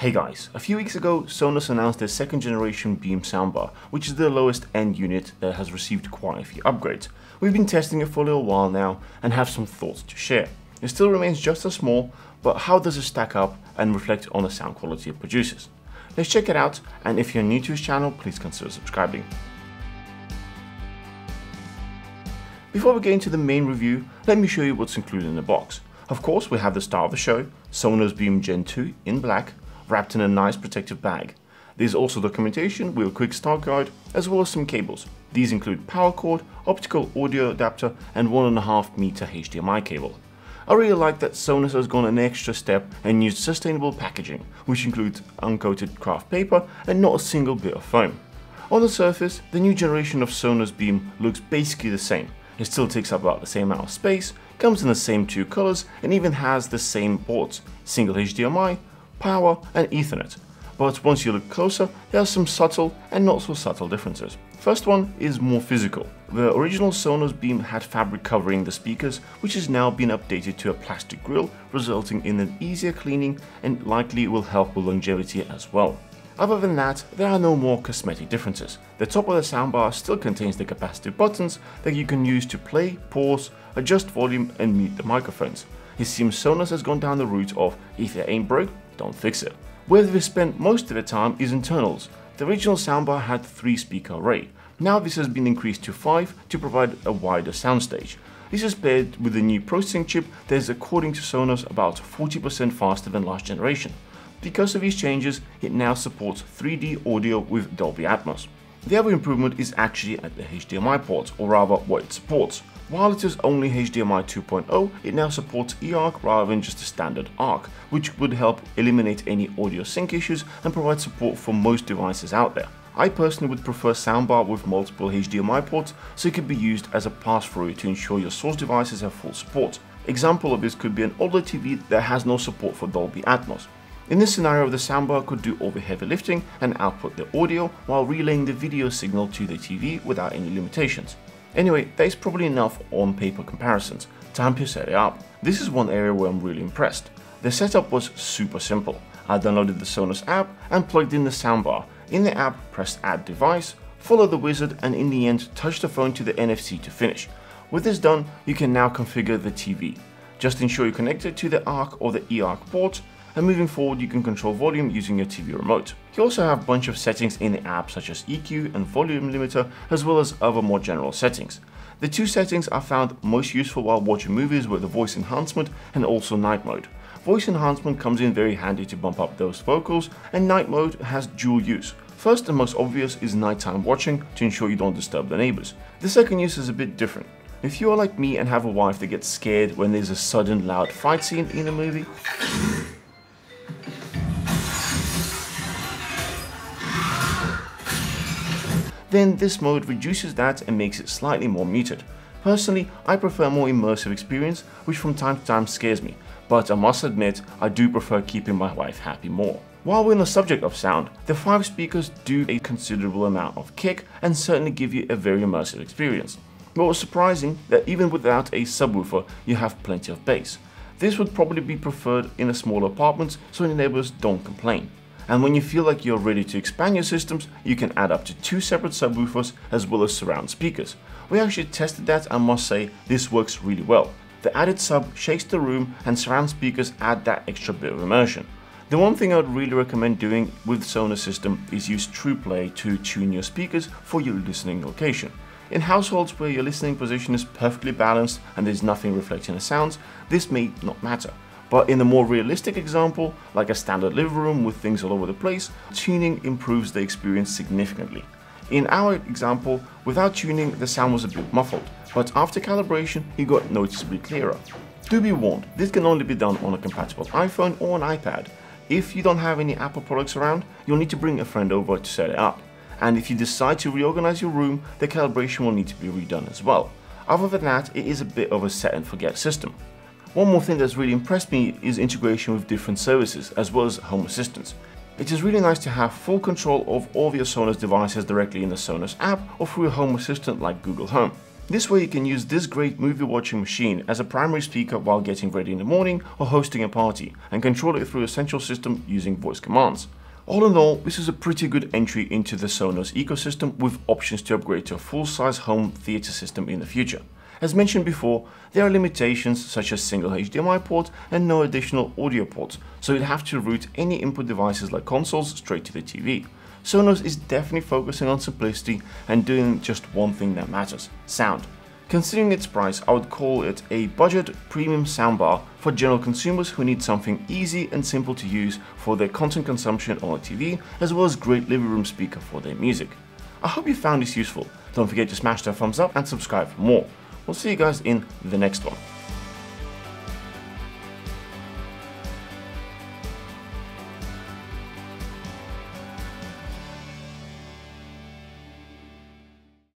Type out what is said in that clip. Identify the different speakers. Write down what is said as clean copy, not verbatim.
Speaker 1: Hey guys, a few weeks ago Sonos announced their second generation Beam soundbar, which is their lowest end unit that has received quite a few upgrades. We've been testing it for a little while now and have some thoughts to share. It still remains just as small, but how does it stack up and reflect on the sound quality it produces? Let's check it out, and if you're new to this channel, please consider subscribing. Before we get into the main review, let me show you what's included in the box. Of course, we have the star of the show, SONOS Bem Gen2 in black, wrapped in a nice protective bag. There's also documentation with a quick start guide, as well as some cables. These include power cord, optical audio adapter, and 1.5 meter HDMI cable. I really like that Sonos has gone an extra step and used sustainable packaging, which includes uncoated craft paper and not a single bit of foam. On the surface, the new generation of Sonos Beam looks basically the same. It still takes up about the same amount of space, comes in the same two colors, and even has the same ports: single HDMI, power, and Ethernet. But once you look closer, there are some subtle and not so subtle differences. First one is more physical. The original Sonos Beam had fabric covering the speakers, which has now been updated to a plastic grille, resulting in an easier cleaning and likely will help with longevity as well. Other than that, there are no more cosmetic differences. The top of the soundbar still contains the capacitive buttons that you can use to play, pause, adjust volume, and mute the microphones. It seems Sonos has gone down the route of if it ain't broke, don't fix it. Where they've spent most of the time is internals. The original soundbar had 3-speaker array. Now this has been increased to 5 to provide a wider soundstage. This is paired with the new processing chip that is, according to Sonos, about 40% faster than last generation. Because of these changes, it now supports 3D audio with Dolby Atmos. The other improvement is actually at the HDMI port, or rather what it supports. While it is only HDMI 2.0, it now supports eARC rather than just a standard ARC, which would help eliminate any audio sync issues and provide support for most devices out there. I personally would prefer soundbar with multiple HDMI ports, so it could be used as a pass-through to ensure your source devices have full support. Example of this could be an OLED TV that has no support for Dolby Atmos. In this scenario, the soundbar could do all the heavy lifting and output the audio while relaying the video signal to the TV without any limitations. Anyway, that is probably enough on paper comparisons. Time to set it up. This is one area where I'm really impressed. The setup was super simple. I downloaded the Sonos app and plugged in the soundbar. In the app, press Add Device, follow the wizard, and in the end, touch the phone to the NFC to finish. With this done, you can now configure the TV. Just ensure you connect it to the ARC or the eARC port, and moving forward you can control volume using your TV remote. You also have a bunch of settings in the app such as EQ and volume limiter, as well as other more general settings. The two settings are found most useful while watching movies with the voice enhancement and also night mode. Voice enhancement comes in very handy to bump up those vocals, and night mode has dual use. First and most obvious is nighttime watching to ensure you don't disturb the neighbors. The second use is a bit different. If you are like me and have a wife that gets scared when there's a sudden loud fight scene in a movie, then this mode reduces that and makes it slightly more muted. Personally, I prefer a more immersive experience, which from time to time scares me, but I must admit I do prefer keeping my wife happy more. While we're on the subject of sound, the 5 speakers do a considerable amount of kick and certainly give you a very immersive experience. But it was surprising that even without a subwoofer, you have plenty of bass. This would probably be preferred in a smaller apartment so the neighbors don't complain. And when you feel like you're ready to expand your systems, you can add up to 2 separate subwoofers as well as surround speakers. We actually tested that and must say this works really well. The added sub shakes the room and surround speakers add that extra bit of immersion. The one thing I would really recommend doing with Sonos system is use TruePlay to tune your speakers for your listening location. In households where your listening position is perfectly balanced and there's nothing reflecting the sounds, this may not matter. But in a more realistic example, like a standard living room with things all over the place, tuning improves the experience significantly. In our example, without tuning, the sound was a bit muffled, but after calibration, it got noticeably clearer. Do be warned, this can only be done on a compatible iPhone or an iPad. If you don't have any Apple products around, you'll need to bring a friend over to set it up. And if you decide to reorganize your room, the calibration will need to be redone as well. Other than that, it is a bit of a set and forget system. One more thing that's really impressed me is integration with different services as well as Home Assistants. It is really nice to have full control of all of your Sonos devices directly in the Sonos app or through a Home Assistant like Google Home. This way you can use this great movie watching machine as a primary speaker while getting ready in the morning or hosting a party, and control it through a central system using voice commands. All in all, this is a pretty good entry into the Sonos ecosystem with options to upgrade to a full-size home theater system in the future. As mentioned before, there are limitations such as single HDMI port and no additional audio ports, so you'd have to route any input devices like consoles straight to the TV. Sonos is definitely focusing on simplicity and doing just one thing that matters: sound. Considering its price, I would call it a budget premium soundbar for general consumers who need something easy and simple to use for their content consumption on a TV, as well as great living room speaker for their music. I hope you found this useful. Don't forget to smash that thumbs up and subscribe for more. We'll see you guys in the next one.